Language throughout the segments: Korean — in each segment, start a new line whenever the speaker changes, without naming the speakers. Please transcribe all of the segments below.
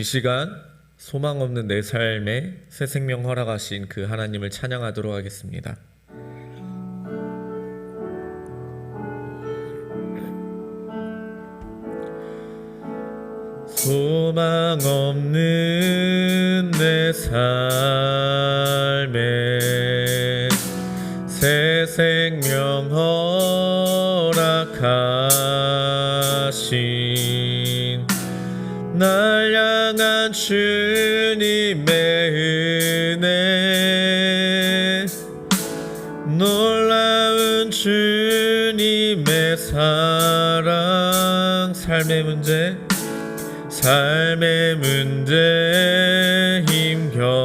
이 시간 소망 없는 내 삶에 새 생명 허락하신 그 하나님을 찬양하도록 하겠습니다. 소망 없는 내 삶에 새 생명 허락하신 날 향한 주님의 은혜, 놀라운 주님의 사랑, 삶의 문제 힘겨워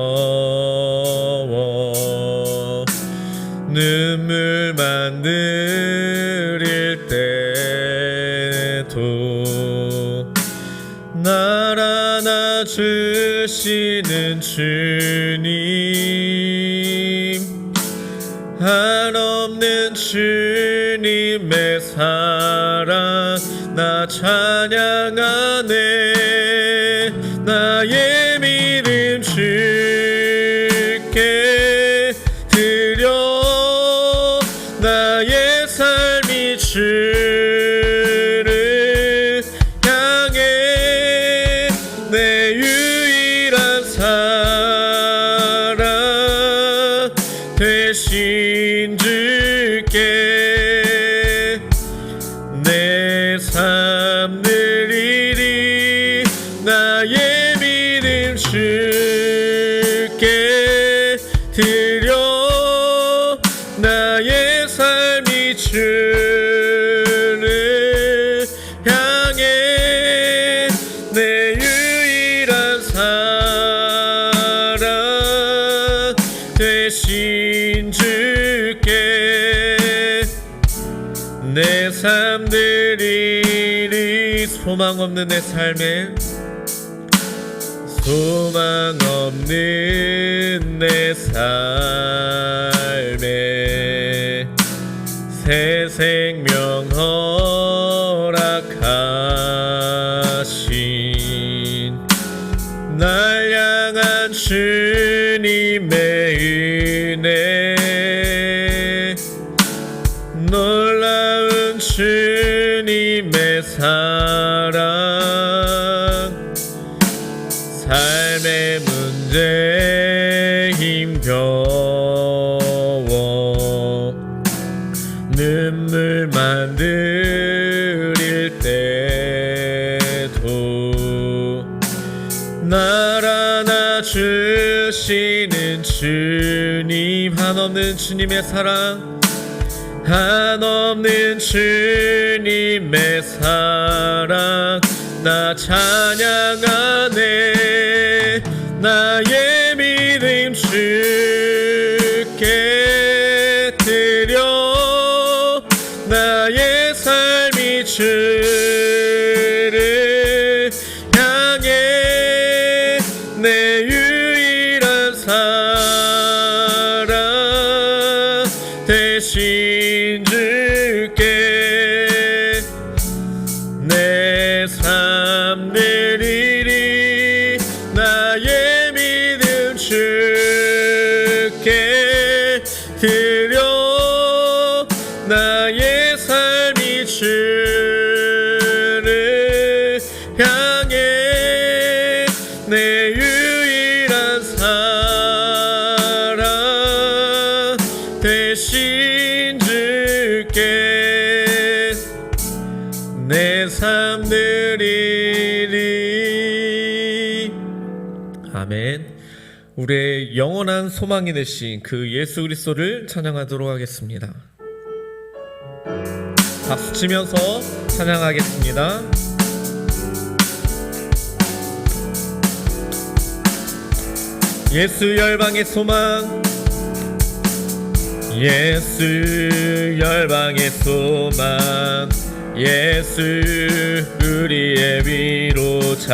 눈물만 흘릴 때도 날 안아주시는 주님, 한없는 주님의 사랑 나 찬양하네. 나의 믿음 주께 드려, 나의 삶이 주를 향해 내 유일한 사랑 되신 주께 내 삶 드리리. 나의 믿음 주께 드려, 나의 삶이 주를 향해 내 유일한 사랑 되신 주께 내 삶 드리리. 소망 없는 내 삶에, 소망 없는 내 삶에 새 생명 허락하신 날 향한 주님의 은혜, 놀라운 주님의 사랑, 삶의 문제 힘겨워 눈물만 흘릴 때도 날 안아주시는 주님, 한없는 주님의 사랑, 한없는 주님의 사랑 나 찬양하네. 나의 믿음 주께 드려, 나의 삶이 주를 향해 내 유일한 사랑 되신 주께 내 삶 드리리. 나의 믿음 주께 드려, 나의 삶이 주를 향해 내 유일한 사랑 되신 주께 내 삶 드리리. 아멘. 우리의 영원한 소망이 되신 그 예수 그리스도를 찬양하도록 하겠습니다. 박수 치면서 찬양하겠습니다. 예수 열방의 소망, 예수 열방의 소망, 예수 우리의 위로자,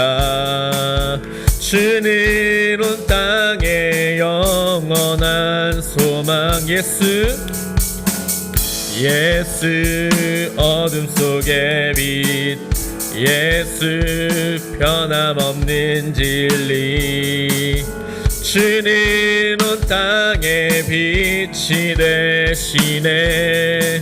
주는 온 땅의 영원한 소망. 예수 어둠 속의 빛, 예수 변함없는 진리 주는 온 땅에 빛이 되시네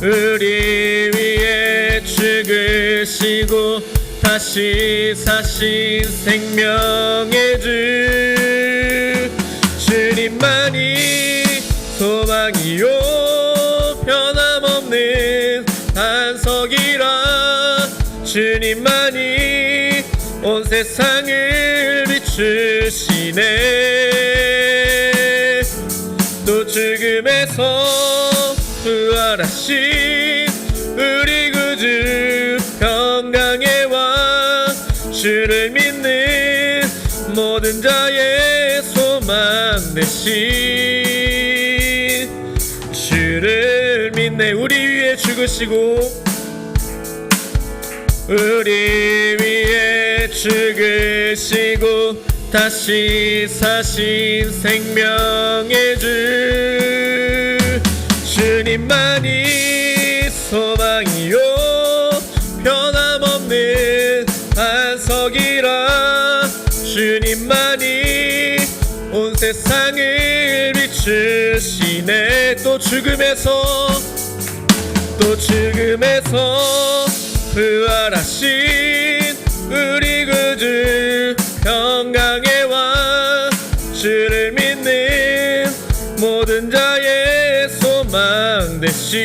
우리 위에 죽으시고 다시 사신 생명의 주 주님만이 소망이요 변함없는 반석이라 주님만이 온 세상을 비추시네 또 죽음에서 부활하신 우리 구주 평강의 왕 주를 믿는 모든 자의 소망 되신 주를 믿네 우리 위에 죽으시고 우리 위에 죽으시고 다시 사신 생명의 주 주님만이 소망이요 변함없는 반석이라 주님만이 온 세상을 비추시네 또 죽음에서 부활하신 우리 구주 평강의 왕 주를 믿는 모든 자의 소망 되신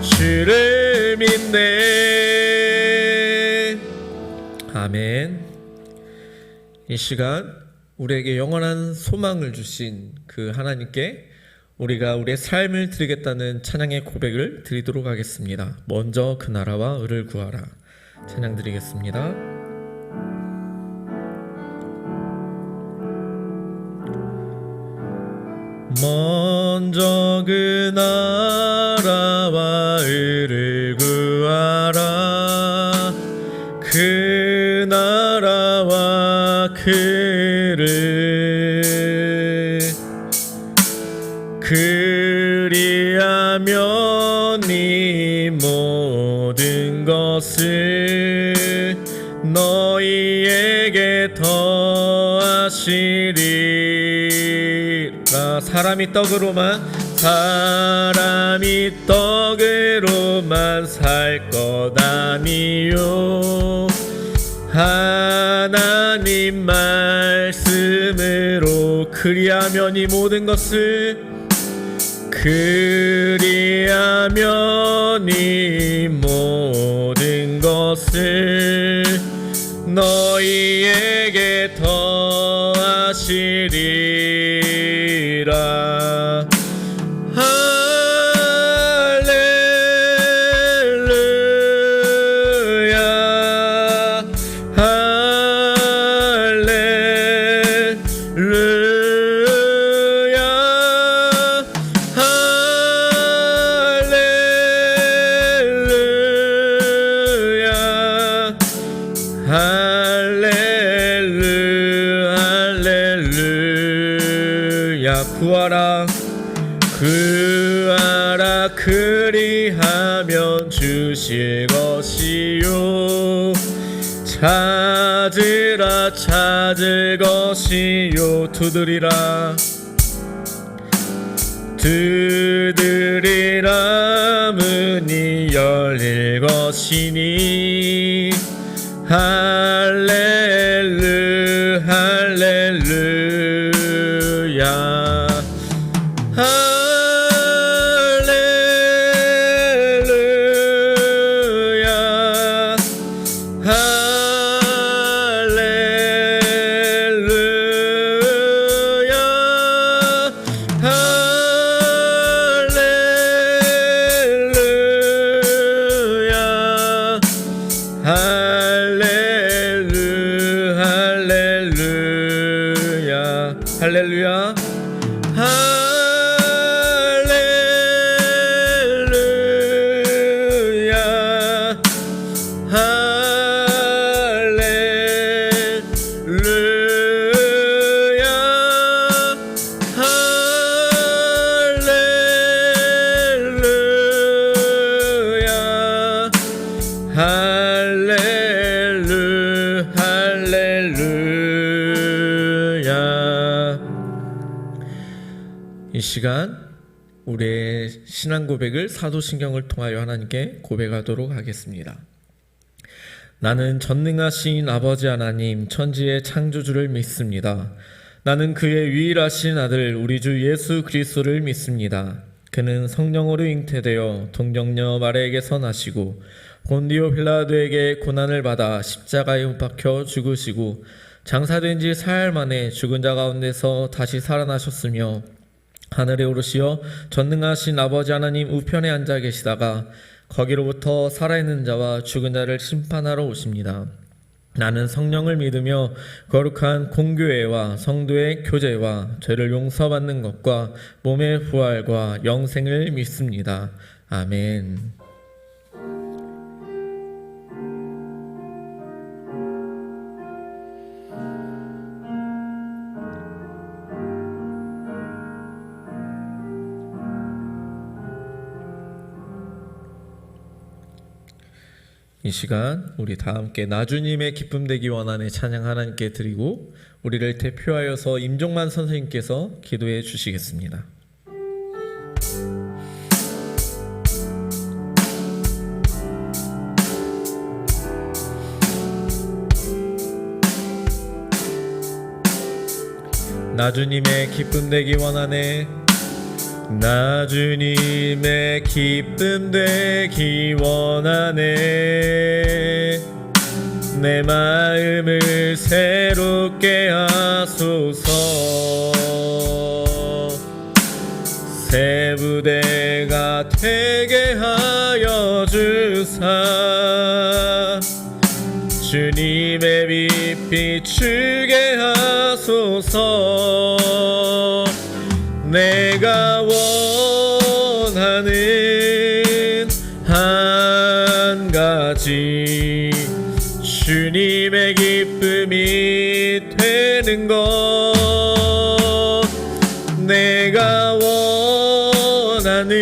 주를 믿네 아멘. 이 시간 우리에게 영원한 소망을 주신 그 하나님께 우리가 우리의 삶을 드리겠다는 찬양의 고백을 드리도록 하겠습니다. 먼저 그 나라와 의를 구하라 찬양 드리겠습니다. 먼저 그 나라와 의를 구하라 그 나라와 그를 그리하면 이 모든 것을 너희에게 더하시리라 사람이 떡으로만 살 것 아니요 하나님 말씀으로 그리하면 이 모든 것을 그리하면 이 모든 것을 너희에게 더하시리라 구하라 구하라 그리하면 주실 것이요 찾으라 찾을 것이요 두드리라 문이 열릴 것이니 할렐루야 할렐루야 할렐루야 할렐루야. 이 시간 우리의 신앙 고백을 사도신경을 통하여 하나님께 고백하도록 하겠습니다. 나는 전능하신 아버지 하나님 천지의 창조주를 믿습니다. 나는 그의 유일하신 아들 우리 주 예수 그리스도를 믿습니다. 그는 성령으로 잉태되어 동정녀 마리아에게서 나시고 본디오 빌라도에게 고난을 받아 십자가에 못 박혀 죽으시고 장사된 지 사흘 만에 죽은 자 가운데서 다시 살아나셨으며 하늘에 오르시어 전능하신 아버지 하나님 우편에 앉아 계시다가 거기로부터 살아있는 자와 죽은 자를 심판하러 오십니다. 나는 성령을 믿으며 거룩한 공교회와 성도의 교제와 죄를 용서받는 것과 몸의 부활과 영생을 믿습니다. 아멘. 이 시간 우리 다 함께 나주님의 기쁨 되기 원하는 찬양 하나님께 드리고 우리를 대표하여서 임종만 선생님께서 기도해 주시겠습니다. 나주님의 기쁨 되기 원하네. 나주님의 기쁨 되기 원하네. 내 마음을 새롭게 하소서. 새 부대가 되게 하여 주사 주님의 빛 비추게 하소서. 내가 원하는 한 가지 주님의 기쁨이 되는 것. 내가 원하는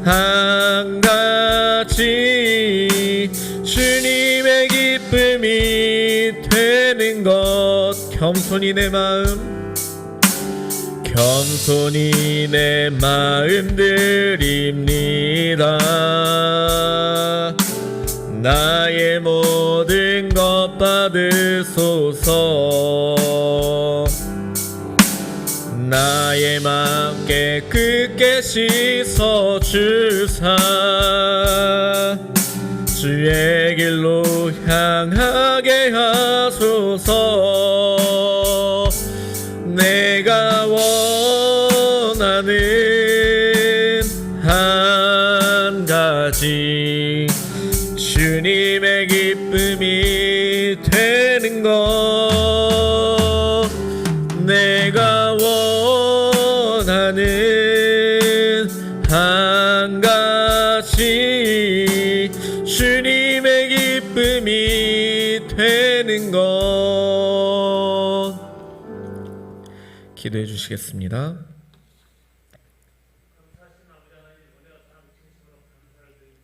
한 가지 주님의 기쁨이 되는 것. 겸손히 내 마음 드립니다. 나의 모든 것 받으소서. 나의 맘 깨끗게 씻어 주사 주의 길로 향하게 하소서. 내가 원하는 한 가지 주님의 기쁨이 되는 것. 내가 원하는 한 가지 주님의 기쁨이 되는 것. 기도해 주시겠습니다.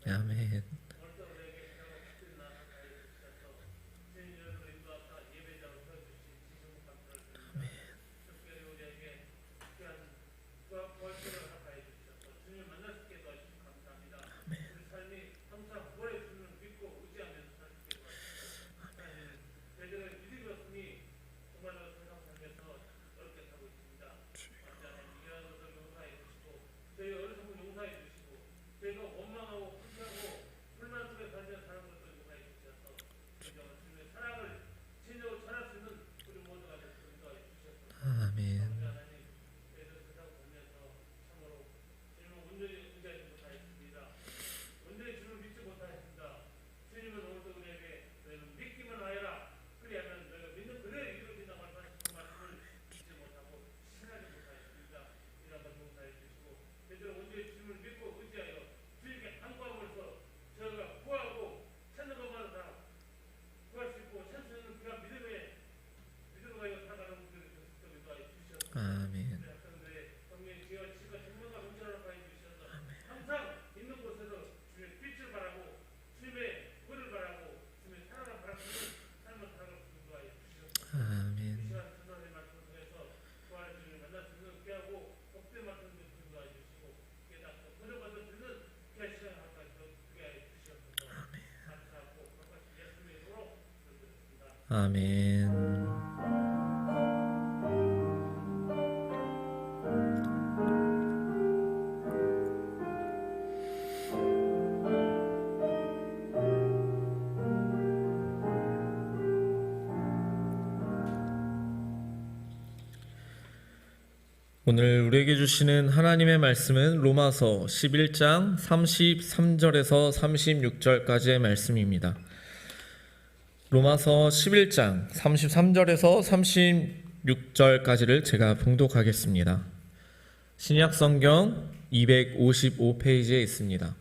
아멘. 아멘. 오늘 우리에게 주시는 하나님의 말씀은 로마서 11장 33절에서 36절까지의 말씀입니다. 로마서 11장 33절에서 36절까지를 제가 봉독하겠습니다. 신약성경 255페이지에 있습니다.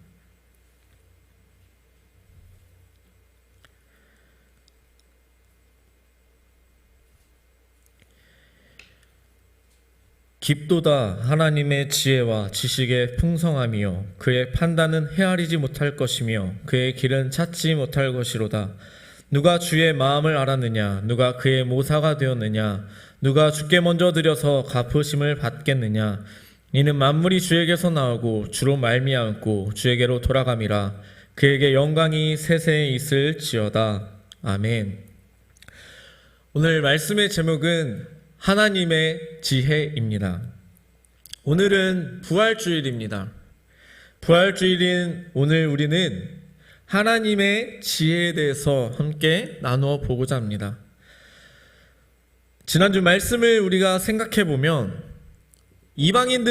깊도다 하나님의 지혜와 지식의 풍성함이요 그의 판단은 헤아리지 못할 것이며 그의 길은 찾지 못할 것이로다. 누가 주의 마음을 알았느냐? 누가 그의 모사가 되었느냐? 누가 주께 먼저 드려서 갚으심을 받겠느냐? 이는 만물이 주에게서 나오고 주로 말미암고 주에게로 돌아감이라. 그에게 영광이 세세에 있을지어다. 아멘. 오늘 말씀의 제목은 하나님의 지혜입니다. 오늘은 부활주일입니다. 부활주일인 오늘 우리는 하나님의 지혜에 대해서 함께 나누어 보고자 합니다. 지난주 말씀을 우리가 생각해 보면 이방인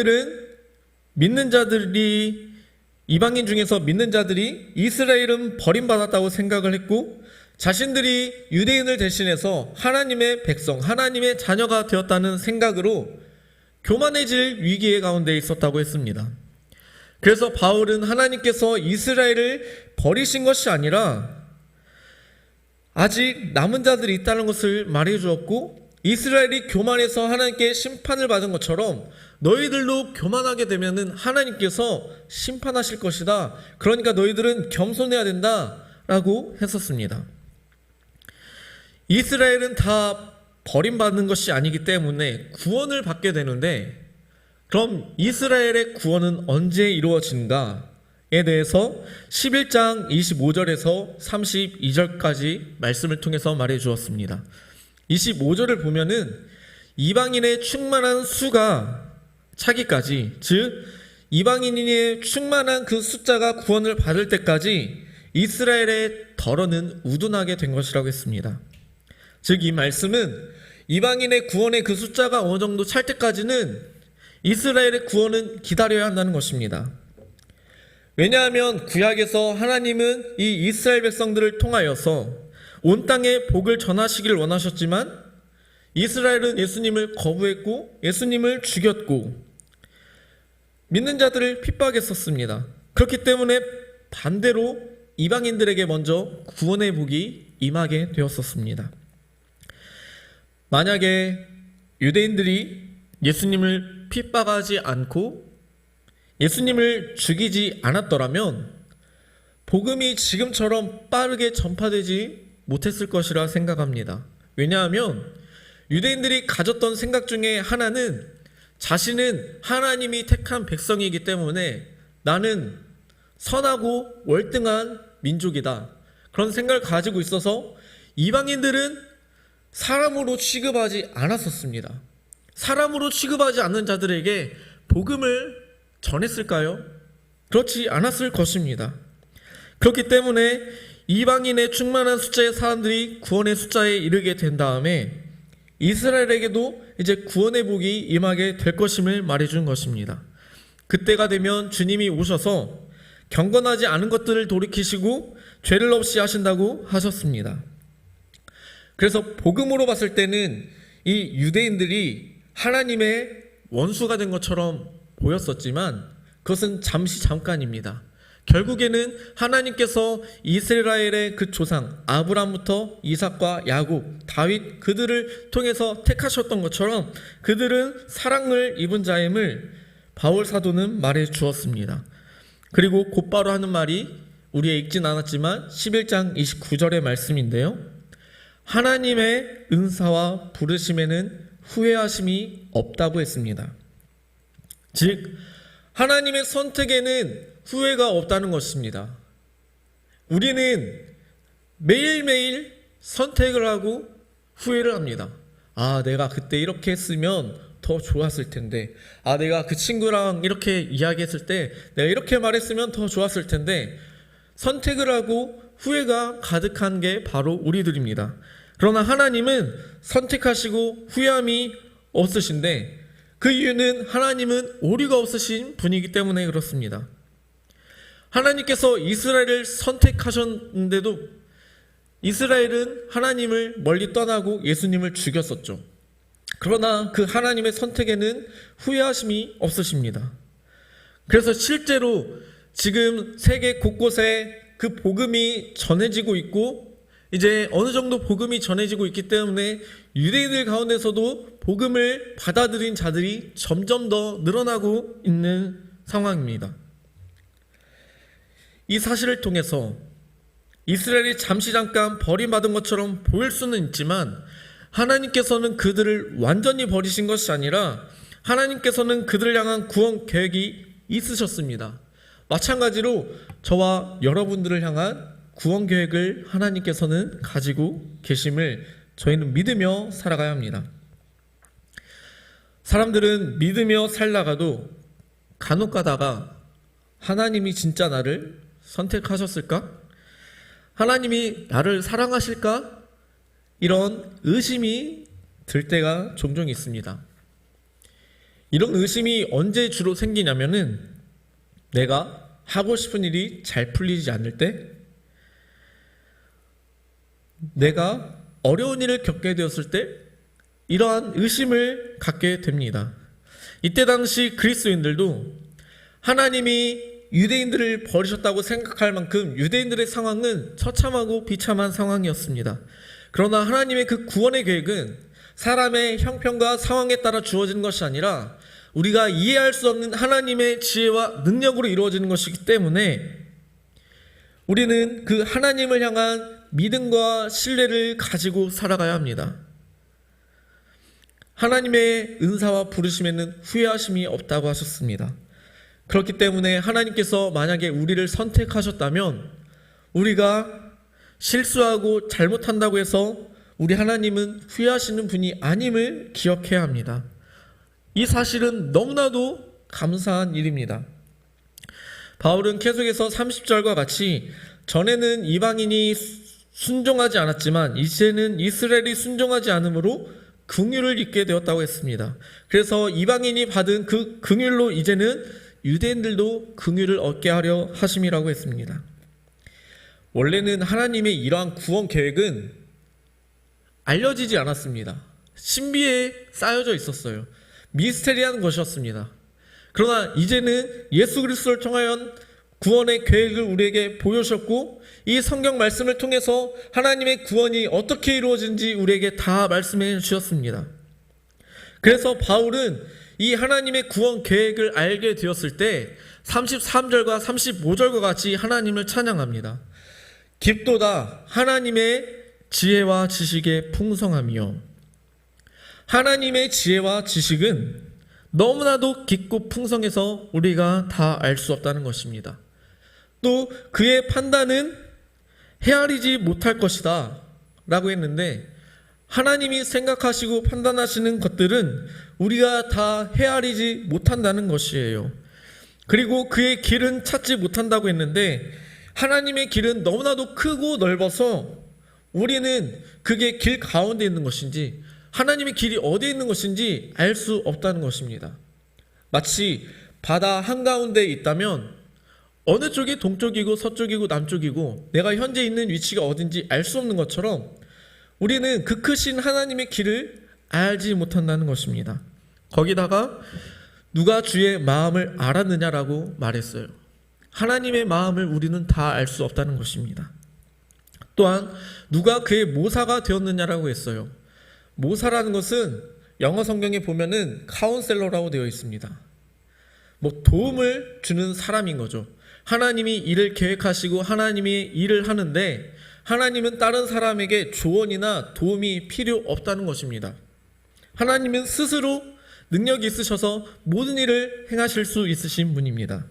중에서 믿는 자들이 이스라엘은 버림받았다고 생각을 했고 자신들이 유대인을 대신해서 하나님의 백성, 하나님의 자녀가 되었다는 생각으로 교만해질 위기의 가운데 있었다고 했습니다. 그래서 바울은 하나님께서 이스라엘을 버리신 것이 아니라 아직 남은 자들이 있다는 것을 말해 주었고 이스라엘이 교만해서 하나님께 심판을 받은 것처럼 너희들도 교만하게 되면은 하나님께서 심판하실 것이다. 그러니까 너희들은 겸손해야 된다 라고 했었습니다. 이스라엘은 다 버림받는 것이 아니기 때문에 구원을 받게 되는데 그럼 이스라엘의 구원은 언제 이루어진가에 대해서 11장 25절에서 32절까지 말씀을 통해서 말해 주었습니다. 25절을 보면은 이방인의 충만한 수가 차기까지, 즉 이방인의 충만한 그 숫자가 구원을 받을 때까지 이스라엘의 덜어는 우둔하게 된 것이라고 했습니다. 즉 이 말씀은 이방인의 구원의 그 숫자가 어느 정도 찰 때까지는 이스라엘의 구원은 기다려야 한다는 것입니다. 왜냐하면 구약에서 하나님은 이 이스라엘 백성들을 통하여서 온 땅에 복을 전하시기를 원하셨지만 이스라엘은 예수님을 거부했고 예수님을 죽였고 믿는 자들을 핍박했었습니다. 그렇기 때문에 반대로 이방인들에게 먼저 구원의 복이 임하게 되었었습니다. 만약에 유대인들이 예수님을 핍박하지 않고 예수님을 죽이지 않았더라면 복음이 지금처럼 빠르게 전파되지 못했을 것이라 생각합니다. 왜냐하면 유대인들이 가졌던 생각 중에 하나는 자신은 하나님이 택한 백성이기 때문에 나는 선하고 월등한 민족이다. 그런 생각을 가지고 있어서 이방인들은 사람으로 취급하지 않았었습니다. 사람으로 취급하지 않는 자들에게 복음을 전했을까요? 그렇지 않았을 것입니다. 그렇기 때문에 이방인의 충만한 숫자의 사람들이 구원의 숫자에 이르게 된 다음에 이스라엘에게도 이제 구원의 복이 임하게 될 것임을 말해준 것입니다. 그때가 되면 주님이 오셔서 경건하지 않은 것들을 돌이키시고 죄를 없이 하신다고 하셨습니다. 그래서 복음으로 봤을 때는 이 유대인들이 하나님의 원수가 된 것처럼 보였었지만 그것은 잠깐입니다. 결국에는 하나님께서 이스라엘의 그 조상 아브라함부터 이삭과 야곱, 다윗 그들을 통해서 택하셨던 것처럼 그들은 사랑을 입은 자임을 바울 사도는 말해 주었습니다. 그리고 곧바로 하는 말이 우리에 읽진 않았지만 11장 29절의 말씀인데요. 하나님의 은사와 부르심에는 후회하심이 없다고 했습니다. 즉 하나님의 선택에는 후회가 없다는 것입니다. 우리는 매일매일 선택을 하고 후회를 합니다. 아, 내가 그때 이렇게 했으면 더 좋았을 텐데, 아, 내가 그 친구랑 이렇게 이야기했을 때 내가 이렇게 말했으면 더 좋았을 텐데, 선택을 하고 후회가 가득한 게 바로 우리들입니다. 그러나 하나님은 선택하시고 후회함이 없으신데, 그 이유는 하나님은 오류가 없으신 분이기 때문에 그렇습니다. 하나님께서 이스라엘을 선택하셨는데도 이스라엘은 하나님을 멀리 떠나고 예수님을 죽였었죠. 그러나 그 하나님의 선택에는 후회하심이 없으십니다. 그래서 실제로 지금 세계 곳곳에 그 복음이 전해지고 있고, 이제 어느 정도 복음이 전해지고 있기 때문에 유대인들 가운데서도 복음을 받아들인 자들이 점점 더 늘어나고 있는 상황입니다. 이 사실을 통해서 이스라엘이 잠시 잠깐 버림받은 것처럼 보일 수는 있지만, 하나님께서는 그들을 완전히 버리신 것이 아니라 하나님께서는 그들을 향한 구원 계획이 있으셨습니다. 마찬가지로 저와 여러분들을 향한 구원 계획을 하나님께서는 가지고 계심을 저희는 믿으며 살아가야 합니다. 사람들은 믿으며 살다가도 간혹 가다가 하나님이 진짜 나를 선택하셨을까? 하나님이 나를 사랑하실까? 이런 의심이 들 때가 종종 있습니다. 이런 의심이 언제 주로 생기냐면은 내가 하고 싶은 일이 잘 풀리지 않을 때, 내가 어려운 일을 겪게 되었을 때 이러한 의심을 갖게 됩니다. 이때 당시 그리스도인들도 하나님이 유대인들을 버리셨다고 생각할 만큼 유대인들의 상황은 처참하고 비참한 상황이었습니다. 그러나 하나님의 그 구원의 계획은 사람의 형편과 상황에 따라 주어지는 것이 아니라 우리가 이해할 수 없는 하나님의 지혜와 능력으로 이루어지는 것이기 때문에 우리는 그 하나님을 향한 믿음과 신뢰를 가지고 살아가야 합니다. 하나님의 은사와 부르심에는 후회하심이 없다고 하셨습니다. 그렇기 때문에 하나님께서 만약에 우리를 선택하셨다면 우리가 실수하고 잘못한다고 해서 우리 하나님은 후회하시는 분이 아님을 기억해야 합니다. 이 사실은 너무나도 감사한 일입니다. 바울은 계속해서 30절과 같이 전에는 이방인이 순종하지 않았지만 이제는 이스라엘이 순종하지 않으므로 긍휼을 입게 되었다고 했습니다. 그래서 이방인이 받은 그 긍휼로 이제는 유대인들도 긍휼을 얻게 하려 하심이라고 했습니다. 원래는 하나님의 이러한 구원 계획은 알려지지 않았습니다. 신비에 쌓여져 있었어요. 미스테리한 것이었습니다. 그러나 이제는 예수 그리스도를 통하여 구원의 계획을 우리에게 보여주셨고, 이 성경 말씀을 통해서 하나님의 구원이 어떻게 이루어진지 우리에게 다 말씀해 주셨습니다. 그래서 바울은 이 하나님의 구원 계획을 알게 되었을 때 33절과 35절과 같이 하나님을 찬양합니다. 깊도다 하나님의 지혜와 지식의 풍성함이요. 하나님의 지혜와 지식은 너무나도 깊고 풍성해서 우리가 다 알 수 없다는 것입니다. 또 그의 판단은 헤아리지 못할 것이다 라고 했는데, 하나님이 생각하시고 판단하시는 것들은 우리가 다 헤아리지 못한다는 것이에요. 그리고 그의 길은 찾지 못한다고 했는데, 하나님의 길은 너무나도 크고 넓어서 우리는 그게 길 가운데 있는 것인지 하나님의 길이 어디에 있는 것인지 알 수 없다는 것입니다. 마치 바다 한가운데에 있다면 어느 쪽이 동쪽이고 서쪽이고 남쪽이고 내가 현재 있는 위치가 어딘지 알 수 없는 것처럼 우리는 그 크신 하나님의 길을 알지 못한다는 것입니다. 거기다가 누가 주의 마음을 알았느냐라고 말했어요. 하나님의 마음을 우리는 다 알 수 없다는 것입니다. 또한 누가 그의 모사가 되었느냐라고 했어요. 모사라는 것은 영어 성경에 보면은 카운셀러라고 되어 있습니다. 도움을 주는 사람인 거죠. 하나님이 일을 계획하시고 하나님이 일을 하는데 하나님은 다른 사람에게 조언이나 도움이 필요 없다는 것입니다. 하나님은 스스로 능력이 있으셔서 모든 일을 행하실 수 있으신 분입니다.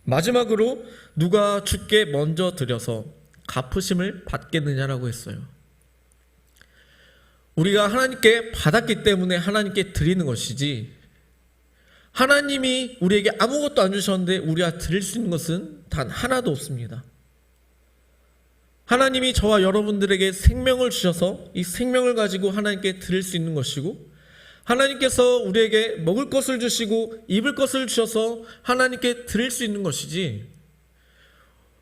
마지막으로 누가 주께 먼저 드려서 갚으심을 받겠느냐라고 했어요. 우리가 하나님께 받았기 때문에 하나님께 드리는 것이지, 하나님이 우리에게 아무것도 안 주셨는데 우리가 드릴 수 있는 것은 단 하나도 없습니다. 하나님이 저와 여러분들에게 생명을 주셔서 이 생명을 가지고 하나님께 드릴 수 있는 것이고, 하나님께서 우리에게 먹을 것을 주시고 입을 것을 주셔서 하나님께 드릴 수 있는 것이지,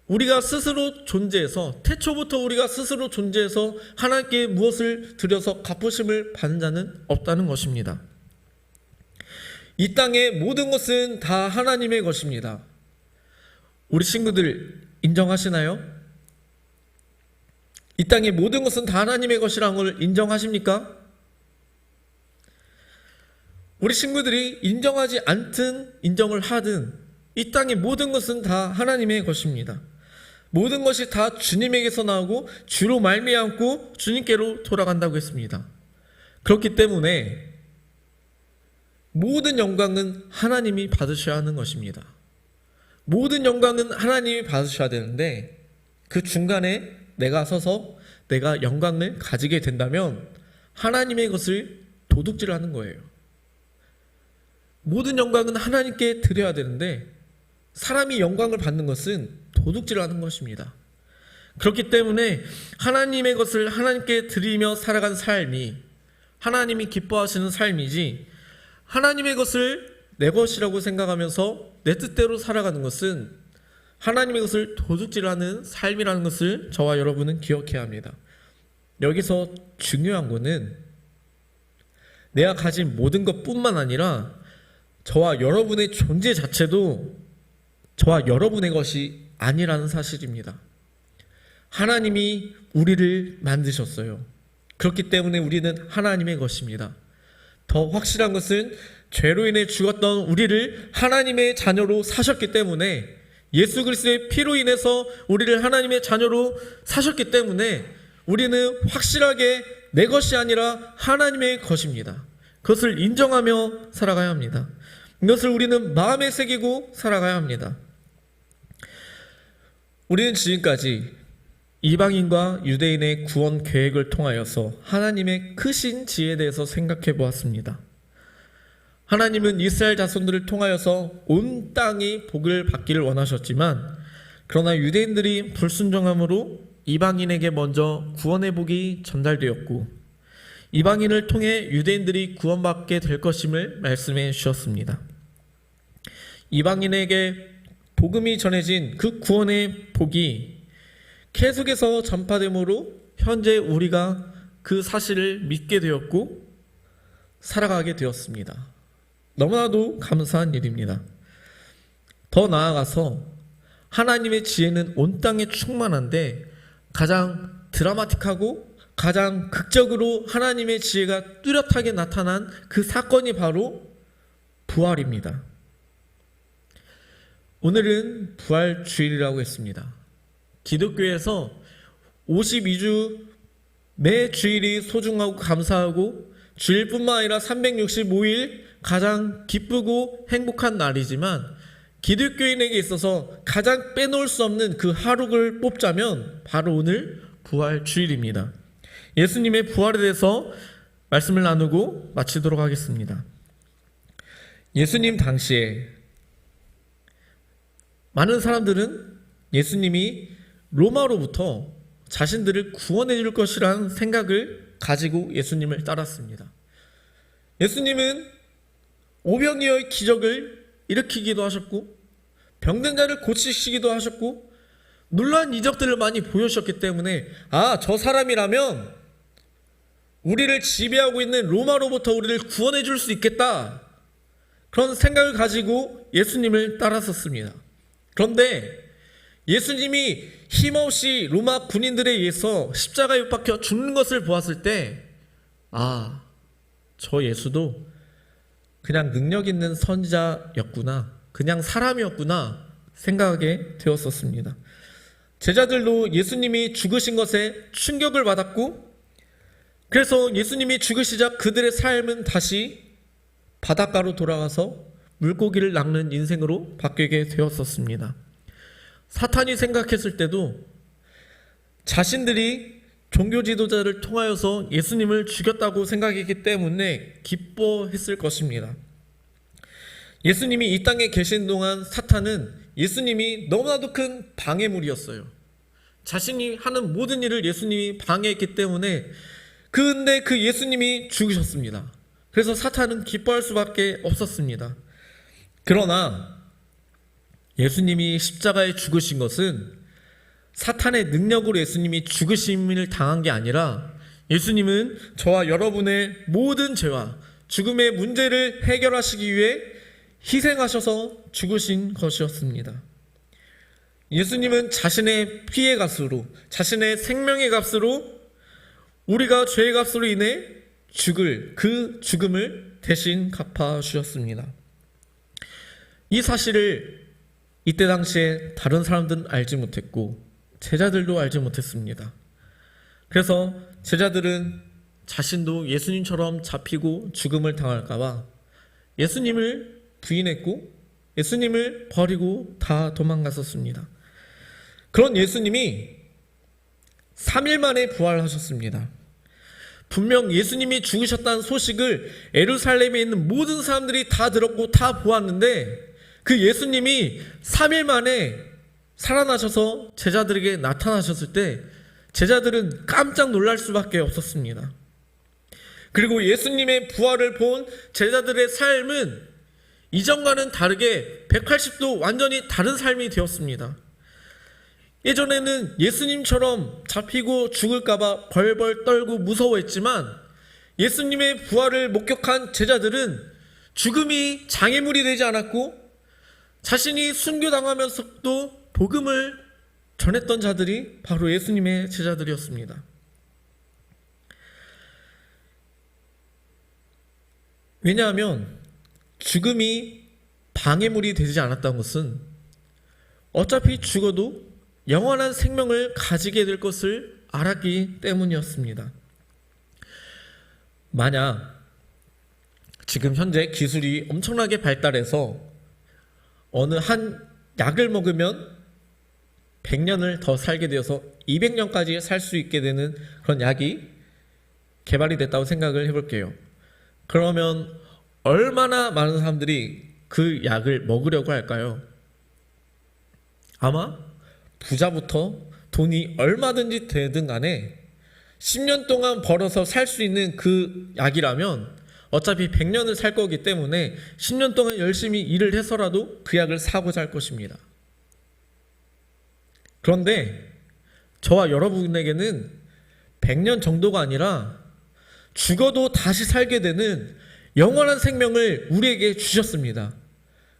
우리가 스스로 존재해서, 태초부터 우리가 스스로 존재해서 하나님께 무엇을 드려서 갚으심을 받는 자는 없다는 것입니다. 이 땅의 모든 것은 다 하나님의 것입니다. 우리 친구들 인정하시나요? 이 땅의 모든 것은 다 하나님의 것이라는 걸 인정하십니까? 우리 친구들이 인정하지 않든 인정을 하든 이 땅의 모든 것은 다 하나님의 것입니다. 모든 것이 다 주님에게서 나오고 주로 말미암고 주님께로 돌아간다고 했습니다. 그렇기 때문에 모든 영광은 하나님이 받으셔야 하는 것입니다. 모든 영광은 하나님이 받으셔야 되는데, 그 중간에 내가 서서 내가 영광을 가지게 된다면 하나님의 것을 도둑질하는 거예요. 모든 영광은 하나님께 드려야 되는데 사람이 영광을 받는 것은 도둑질하는 것입니다. 그렇기 때문에 하나님의 것을 하나님께 드리며 살아간 삶이 하나님이 기뻐하시는 삶이지, 하나님의 것을 내 것이라고 생각하면서 내 뜻대로 살아가는 것은 하나님의 것을 도둑질하는 삶이라는 것을 저와 여러분은 기억해야 합니다. 여기서 중요한 것은 내가 가진 모든 것뿐만 아니라 저와 여러분의 존재 자체도 저와 여러분의 것이 아니라는 사실입니다. 하나님이 우리를 만드셨어요. 그렇기 때문에 우리는 하나님의 것입니다. 더 확실한 것은 죄로 인해 죽었던 우리를 하나님의 자녀로 사셨기 때문에, 예수 그리스도의 피로 인해서 우리를 하나님의 자녀로 사셨기 때문에 우리는 확실하게 내 것이 아니라 하나님의 것입니다. 그것을 인정하며 살아가야 합니다. 이것을 우리는 마음에 새기고 살아가야 합니다. 우리는 지금까지 이방인과 유대인의 구원 계획을 통하여서 하나님의 크신 지혜에 대해서 생각해 보았습니다. 하나님은 이스라엘 자손들을 통하여서 온 땅이 복을 받기를 원하셨지만, 그러나 유대인들이 불순종함으로 이방인에게 먼저 구원의 복이 전달되었고, 이방인을 통해 유대인들이 구원받게 될 것임을 말씀해 주셨습니다. 이방인에게 복음이 전해진 그 구원의 복이 계속해서 전파됨으로 현재 우리가 그 사실을 믿게 되었고 살아가게 되었습니다. 너무나도 감사한 일입니다. 더 나아가서 하나님의 지혜는 온 땅에 충만한데 가장 드라마틱하고 가장 극적으로 하나님의 지혜가 뚜렷하게 나타난 그 사건이 바로 부활입니다. 오늘은 부활주일이라고 했습니다. 기독교에서 52주 매 주일이 소중하고 감사하고 주일뿐만 아니라 365일 가장 기쁘고 행복한 날이지만, 기독교인에게 있어서 가장 빼놓을 수 없는 그 하루를 뽑자면 바로 오늘 부활주일입니다. 예수님의 부활에 대해서 말씀을 나누고 마치도록 하겠습니다. 예수님 당시에 많은 사람들은 예수님이 로마로부터 자신들을 구원해 줄 것이라는 생각을 가지고 예수님을 따랐습니다. 예수님은 오병이어의 기적을 일으키기도 하셨고 병든 자를 고치시기도 하셨고 놀라운 이적들을 많이 보여주셨기 때문에 저 사람이라면 우리를 지배하고 있는 로마로부터 우리를 구원해 줄 수 있겠다, 그런 생각을 가지고 예수님을 따랐었습니다. 그런데 예수님이 힘없이 로마 군인들에 의해서 십자가에 못 박혀 죽는 것을 보았을 때 저 예수도 그냥 능력 있는 선지자였구나, 그냥 사람이었구나 생각하게 되었었습니다. 제자들도 예수님이 죽으신 것에 충격을 받았고, 그래서 예수님이 죽으시자 그들의 삶은 다시 바닷가로 돌아가서 물고기를 낚는 인생으로 바뀌게 되었었습니다. 사탄이 생각했을 때도 자신들이 종교 지도자를 통하여서 예수님을 죽였다고 생각했기 때문에 기뻐했을 것입니다. 예수님이 이 땅에 계신 동안 사탄은 예수님이 너무나도 큰 방해물이었어요. 자신이 하는 모든 일을 예수님이 방해했기 때문에 근데 그 예수님이 죽으셨습니다. 그래서 사탄은 기뻐할 수밖에 없었습니다. 그러나 예수님이 십자가에 죽으신 것은 사탄의 능력으로 예수님이 죽으심을 당한 게 아니라 예수님은 저와 여러분의 모든 죄와 죽음의 문제를 해결하시기 위해 희생하셔서 죽으신 것이었습니다. 예수님은 자신의 피의 값으로, 자신의 생명의 값으로 우리가 죄의 값으로 인해 죽을 그 죽음을 대신 갚아주셨습니다. 이 사실을 이때 당시에 다른 사람들은 알지 못했고 제자들도 알지 못했습니다. 그래서 제자들은 자신도 예수님처럼 잡히고 죽음을 당할까봐 예수님을 부인했고 예수님을 버리고 다 도망갔었습니다. 그런 예수님이 3일 만에 부활하셨습니다. 분명 예수님이 죽으셨다는 소식을 예루살렘에 있는 모든 사람들이 다 들었고 다 보았는데 그 예수님이 3일 만에 살아나셔서 제자들에게 나타나셨을 때 제자들은 깜짝 놀랄 수밖에 없었습니다. 그리고 예수님의 부활을 본 제자들의 삶은 이전과는 다르게 180도 완전히 다른 삶이 되었습니다. 예전에는 예수님처럼 잡히고 죽을까봐 벌벌 떨고 무서워했지만 예수님의 부활을 목격한 제자들은 죽음이 장애물이 되지 않았고 자신이 순교당하면서도 복음을 전했던 자들이 바로 예수님의 제자들이었습니다. 왜냐하면 죽음이 방해물이 되지 않았다는 것은 어차피 죽어도 영원한 생명을 가지게 될 것을 알았기 때문이었습니다. 만약 지금 현재 기술이 엄청나게 발달해서 어느 한 약을 먹으면 100년을 더 살게 되어서 200년까지 살 수 있게 되는 그런 약이 개발이 됐다고 생각을 해볼게요. 그러면 얼마나 많은 사람들이 그 약을 먹으려고 할까요? 아마 부자부터 돈이 얼마든지 되든 간에 10년 동안 벌어서 살 수 있는 그 약이라면 어차피 100년을 살 거기 때문에 10년 동안 열심히 일을 해서라도 그 약을 사고자 할 것입니다. 그런데 저와 여러분에게는 100년 정도가 아니라 죽어도 다시 살게 되는 영원한 생명을 우리에게 주셨습니다.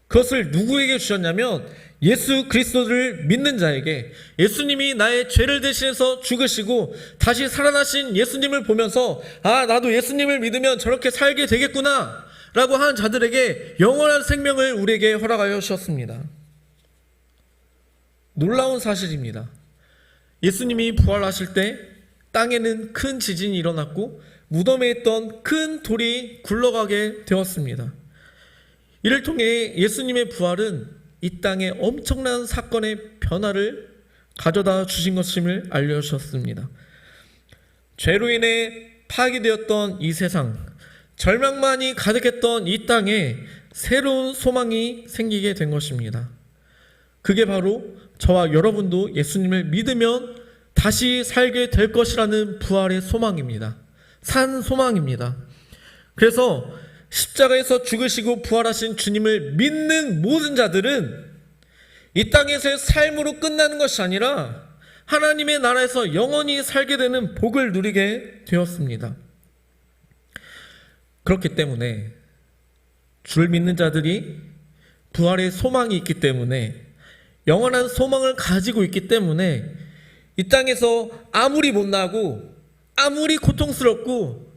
그것을 누구에게 주셨냐면 예수 그리스도를 믿는 자에게, 예수님이 나의 죄를 대신해서 죽으시고 다시 살아나신 예수님을 보면서 아, 나도 예수님을 믿으면 저렇게 살게 되겠구나 라고 하는 자들에게 영원한 생명을 우리에게 허락하여 주셨습니다. 놀라운 사실입니다. 예수님이 부활하실 때 땅에는 큰 지진이 일어났고 무덤에 있던 큰 돌이 굴러가게 되었습니다. 이를 통해 예수님의 부활은 이 땅에 엄청난 사건의 변화를 가져다 주신 것임을 알려주셨습니다. 죄로 인해 파괴되었던 이 세상, 절망만이 가득했던 이 땅에 새로운 소망이 생기게 된 것입니다. 그게 바로 저와 여러분도 예수님을 믿으면 다시 살게 될 것이라는 부활의 소망입니다. 산 소망입니다. 그래서 십자가에서 죽으시고 부활하신 주님을 믿는 모든 자들은 이 땅에서의 삶으로 끝나는 것이 아니라 하나님의 나라에서 영원히 살게 되는 복을 누리게 되었습니다. 그렇기 때문에 주를 믿는 자들이 부활의 소망이 있기 때문에, 영원한 소망을 가지고 있기 때문에 이 땅에서 아무리 못나고 아무리 고통스럽고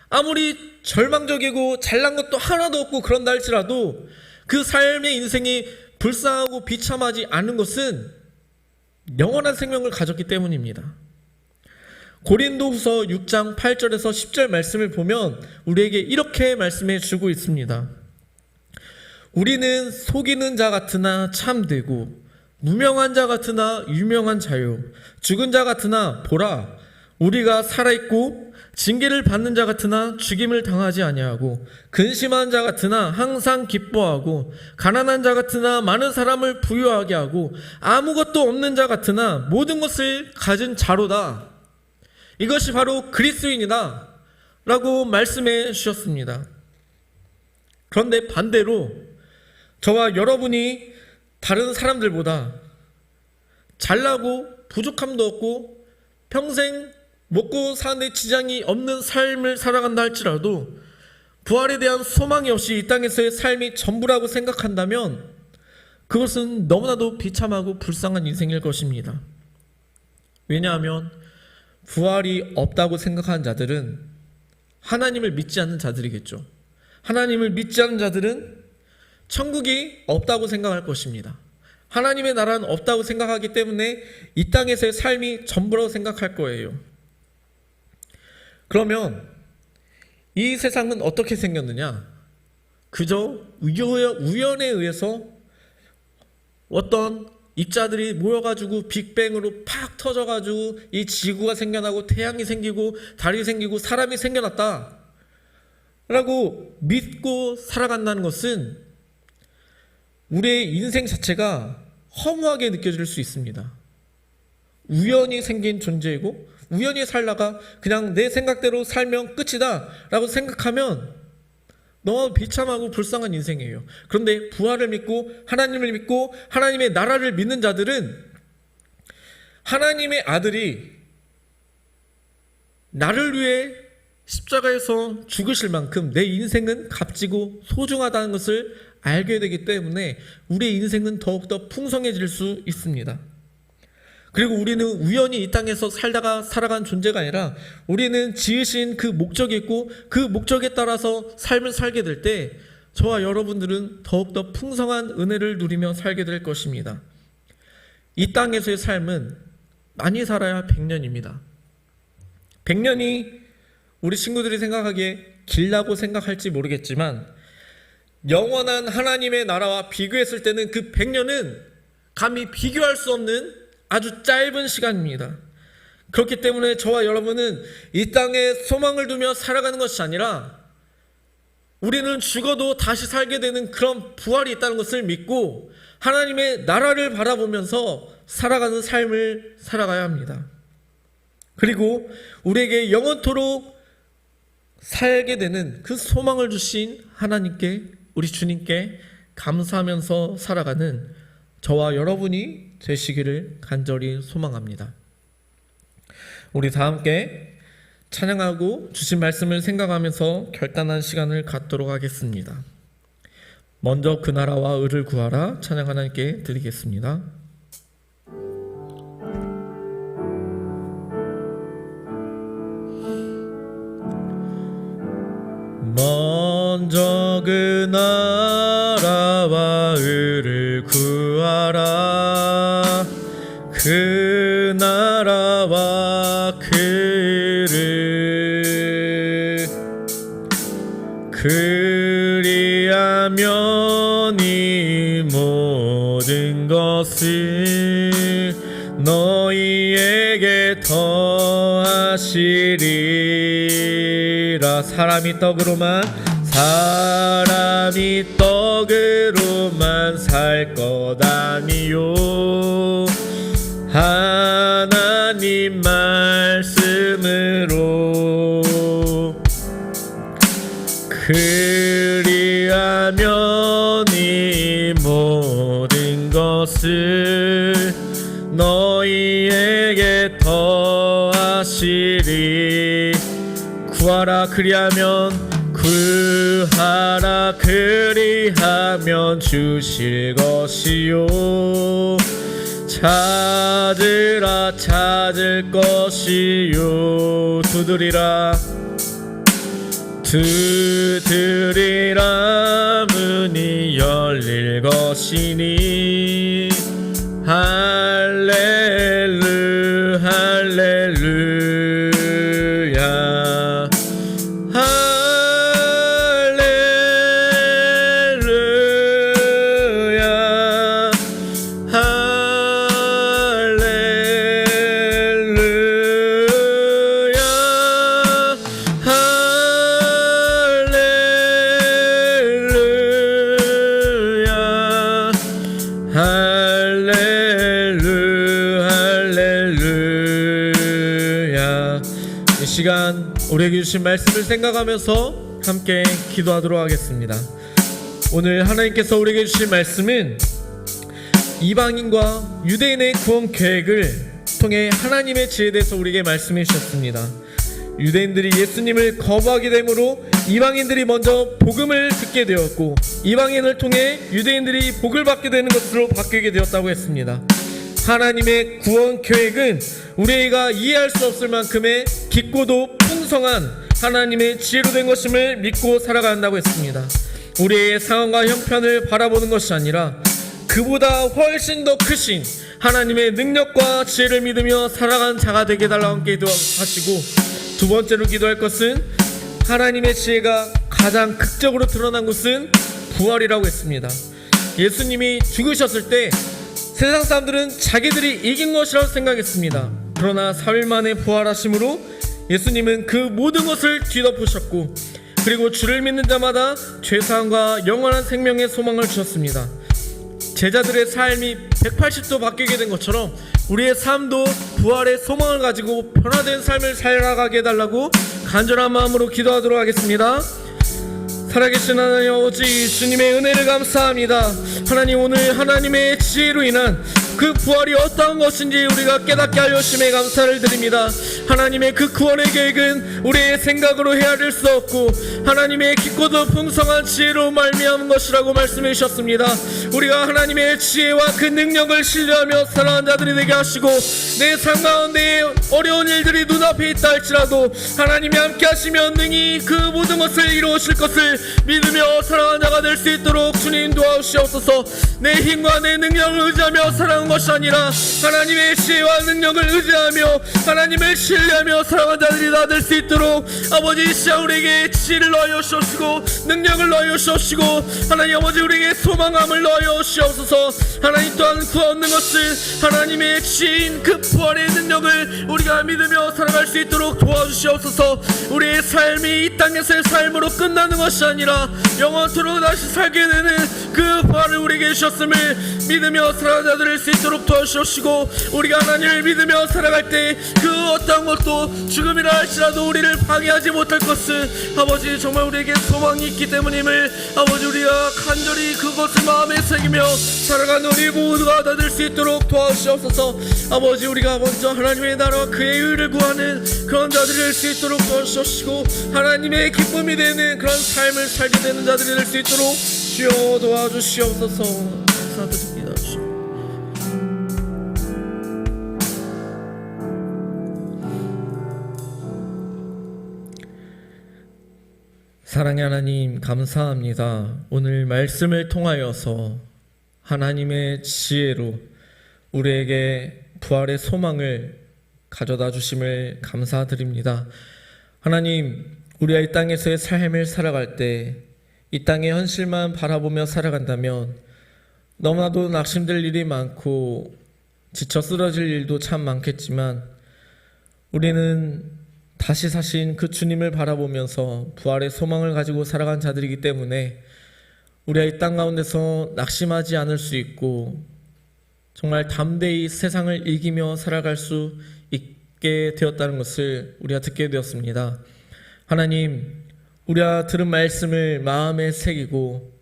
아무리 절망적이고 잘난 것도 하나도 없고 그런다 할지라도 그 삶의 인생이 불쌍하고 비참하지 않은 것은 영원한 생명을 가졌기 때문입니다. 고린도후서 6장 8절에서 10절 말씀을 보면 우리에게 이렇게 말씀해 주고 있습니다. 우리는 속이는 자 같으나 참되고 무명한 자 같으나 유명한 자요, 죽은 자 같으나 보라, 우리가 살아있고 징계를 받는 자 같으나 죽임을 당하지 아니하고 근심한 자 같으나 항상 기뻐하고 가난한 자 같으나 많은 사람을 부유하게 하고 아무것도 없는 자 같으나 모든 것을 가진 자로다. 이것이 바로 그리스도인이다 라고 말씀해 주셨습니다. 그런데 반대로 저와 여러분이 다른 사람들보다 잘나고 부족함도 없고 평생 먹고 사는데 지장이 없는 삶을 살아간다 할지라도 부활에 대한 소망이 없이 이 땅에서의 삶이 전부라고 생각한다면 그것은 너무나도 비참하고 불쌍한 인생일 것입니다. 왜냐하면 부활이 없다고 생각하는 자들은 하나님을 믿지 않는 자들이겠죠. 하나님을 믿지 않는 자들은 천국이 없다고 생각할 것입니다. 하나님의 나라는 없다고 생각하기 때문에 이 땅에서의 삶이 전부라고 생각할 거예요. 그러면 이 세상은 어떻게 생겼느냐? 그저 우연에 의해서 어떤 입자들이 모여가지고 빅뱅으로 팍 터져가지고 이 지구가 생겨나고 태양이 생기고 달이 생기고 사람이 생겨났다 라고 믿고 살아간다는 것은 우리의 인생 자체가 허무하게 느껴질 수 있습니다. 우연히 생긴 존재이고 우연히 살다가 그냥 내 생각대로 살면 끝이다 라고 생각하면 너무 비참하고 불쌍한 인생이에요. 그런데 부활을 믿고 하나님을 믿고 하나님의 나라를 믿는 자들은 하나님의 아들이 나를 위해 십자가에서 죽으실 만큼 내 인생은 값지고 소중하다는 것을 알게 되기 때문에 우리의 인생은 더욱더 풍성해질 수 있습니다. 그리고 우리는 우연히 이 땅에서 살다가 살아간 존재가 아니라 우리는 지으신 그 목적이 있고 그 목적에 따라서 삶을 살게 될 때 저와 여러분들은 더욱더 풍성한 은혜를 누리며 살게 될 것입니다. 이 땅에서의 삶은 많이 살아야 100년입니다. 100년이 우리 친구들이 생각하기에 길다고 생각할지 모르겠지만 영원한 하나님의 나라와 비교했을 때는 그 100년은 감히 비교할 수 없는 아주 짧은 시간입니다. 그렇기 때문에 저와 여러분은 이 땅에 소망을 두며 살아가는 것이 아니라 우리는 죽어도 다시 살게 되는 그런 부활이 있다는 것을 믿고 하나님의 나라를 바라보면서 살아가는 삶을 살아가야 합니다. 그리고 우리에게 영원토록 살게 되는 그 소망을 주신 하나님께, 우리 주님께 감사하면서 살아가는 저와 여러분이 되시기를 간절히 소망합니다. 우리 다 함께 찬양하고 주신 말씀을 생각하면서 결단한 시간을 갖도록 하겠습니다. 먼저 그 나라와 의를 구하라 찬양 하나님께 드리겠습니다. 먼저 그 나라와 의를 구하라. 그 나라와 그 의를 그리하면 이 모든 것을 너희에게 더하시리라. 사람이 떡으로만 살 것 아니요 하나님 말씀으로 그리하면 이 모든 것을 너희에게 더하시리. 구하라 그리하면 주실 것이요 찾으라 찾을 것이요 두드리라 문이 열릴 것이니 할렐루야 우리에게 주신 말씀을 생각하면서 함께 기도하도록 하겠습니다. 오늘 하나님께서 우리에게 주신 말씀은 이방인과 유대인의 구원 계획을 통해 하나님의 지혜에 대해서 우리에게 말씀해 주셨습니다. 유대인들이 예수님을 거부하게 되므로 이방인들이 먼저 복음을 듣게 되었고, 이방인을 통해 유대인들이 복을 받게 되는 것으로 바뀌게 되었다고 했습니다. 하나님의 구원 계획은 우리가 이해할 수 없을 만큼의 깊고도 풍성한 하나님의 지혜로 된 것임을 믿고 살아가야 한다고 했습니다. 우리의 상황과 형편을 바라보는 것이 아니라 그보다 훨씬 더 크신 하나님의 능력과 지혜를 믿으며 살아가는 자가 되게 달라고 함께 기도하시고, 두 번째로 기도할 것은 하나님의 지혜가 가장 극적으로 드러난 것은 부활이라고 했습니다. 예수님이 죽으셨을 때 세상 사람들은 자기들이 이긴 것이라고 생각했습니다. 그러나 3일 만에 부활하심으로 예수님은 그 모든 것을 뒤덮으셨고, 그리고 주를 믿는 자마다 죄사함과 영원한 생명의 소망을 주셨습니다. 제자들의 삶이 180도 바뀌게 된 것처럼 우리의 삶도 부활의 소망을 가지고 변화된 삶을 살아가게 해달라고 간절한 마음으로 기도하도록 하겠습니다. 살아계신 하나님 아버지, 주님의 은혜를 감사합니다. 하나님, 오늘 하나님의 지혜로 인한 그 부활이 어떠한 것인지 우리가 깨닫게 하여 주심에 감사를 드립니다. 하나님의 그 구원의 계획은 우리의 생각으로 헤아릴 수 없고 하나님의 깊고도 풍성한 지혜로 말미암은 것이라고 말씀해 주셨습니다. 우리가 하나님의 지혜와 그 능력을 신뢰하며 살아가는 자들이 되게 하시고, 내 삶 가운데 어려운 일들이 눈앞에 있다 할지라도 하나님이 함께 하시면 능히 그 모든 것을 이루실 것을 믿으며 살아가는 자가 될 수 있도록 주님 도와주시옵소서. 내 힘과 내 능력을 의지하며 살아가는 것이 아니라 하나님의 지혜와 능력을 의지하며 하나님을 신뢰하며 살아가는 자들이 다 될 수 있도록 아버지, 이 시간 우리에게 지혜를 넣어 주시옵시고 능력을 넣어 주시옵시고, 하나님 아버지, 우리에게 소망함을 넣어 주시옵소서. 하나님 또한 구원 얻는 것을 하나님의 지혜인 그 부활의 능력을 우리가 믿으며 살아갈 수 있도록 도와주시옵소서. 우리의 삶이 이 땅에서의 삶으로 끝나는 것이 아니라 영원토록 다시 살게 되는 그 부활을 우리에게 주셨음을 믿으며 살아가는 자들 될 수 있도록 도와주시옵시고, 우리가 하나님을 믿으며 살아갈 때 그 어떤 것도 죽음이라 할지라도 우리를 방해하지 못할 것은 아버지 정말 우리에게 소망이 있기 때문임을 아버지 우리가 간절히 그것을 마음에 새기며 살아가는 우리 모두가 다 될 수 있도록 도와주시옵소서. 아버지, 우리가 먼저 하나님의 나라와 그의 의를 구하는 그런 자들이 될 수 있도록 도와주시옵시고, 하나님의 기쁨이 되는 그런 삶을 살게 되는 자들이 될 수 있도록 주여 도와주시옵소서. 감사드립니다. 사랑의 하나님, 감사합니다. 오늘 말씀을 통하여서 하나님의 지혜로 우리에게 부활의 소망을 가져다 주심을 감사드립니다. 하나님, 우리가 이 땅에서의 삶을 살아갈 때 이 땅의 현실만 바라보며 살아간다면 너무나도 낙심될 일이 많고 지쳐 쓰러질 일도 참 많겠지만, 우리는 다시 사신 그 주님을 바라보면서 부활의 소망을 가지고 살아간 자들이기 때문에 우리가 이 땅 가운데서 낙심하지 않을 수 있고 정말 담대히 세상을 이기며 살아갈 수 있게 되었다는 것을 우리가 듣게 되었습니다. 하나님, 우리가 들은 말씀을 마음에 새기고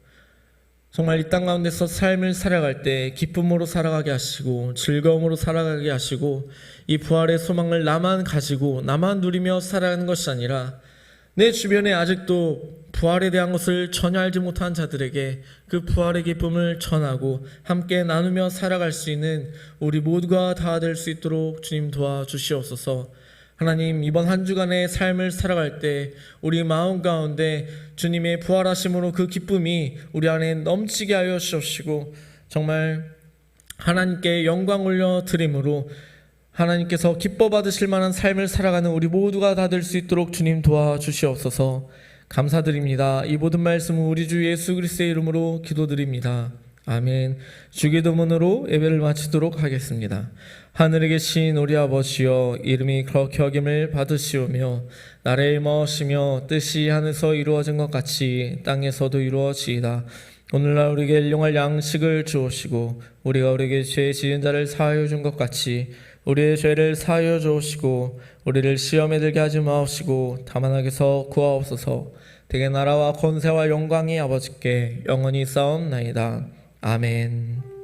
정말 이 땅 가운데서 삶을 살아갈 때 기쁨으로 살아가게 하시고 즐거움으로 살아가게 하시고, 이 부활의 소망을 나만 가지고 나만 누리며 살아가는 것이 아니라 내 주변에 아직도 부활에 대한 것을 전혀 알지 못한 자들에게 그 부활의 기쁨을 전하고 함께 나누며 살아갈 수 있는 우리 모두가 다 될 수 있도록 주님 도와주시옵소서. 하나님, 이번 한 주간의 삶을 살아갈 때 우리 마음 가운데 주님의 부활하심으로 그 기쁨이 우리 안에 넘치게 하여 주시옵시고, 정말 하나님께 영광 올려 드림으로 하나님께서 기뻐 받으실 만한 삶을 살아가는 우리 모두가 다 될 수 있도록 주님 도와주시옵소서. 감사드립니다. 이 모든 말씀은 우리 주 예수 그리스도의 이름으로 기도드립니다. 아멘. 주기도문으로 예배를 마치도록 하겠습니다. 하늘에 계신 우리 아버지여, 이름이 그렇게 여김을 받으시오며 나라의 임하시며 뜻이 하늘에서 이루어진 것 같이 땅에서도 이루어지이다. 오늘날 우리에게 일용할 양식을 주옵시고 우리가 우리에게 죄 지은 자를 사하여 준 것 같이 우리의 죄를 사하여 주옵시고 우리를 시험에 들게 하지 마옵시고 다만 악에서 구하옵소서. 대개 나라와 권세와 영광이 아버지께 영원히 쌓옵나이다. 아멘.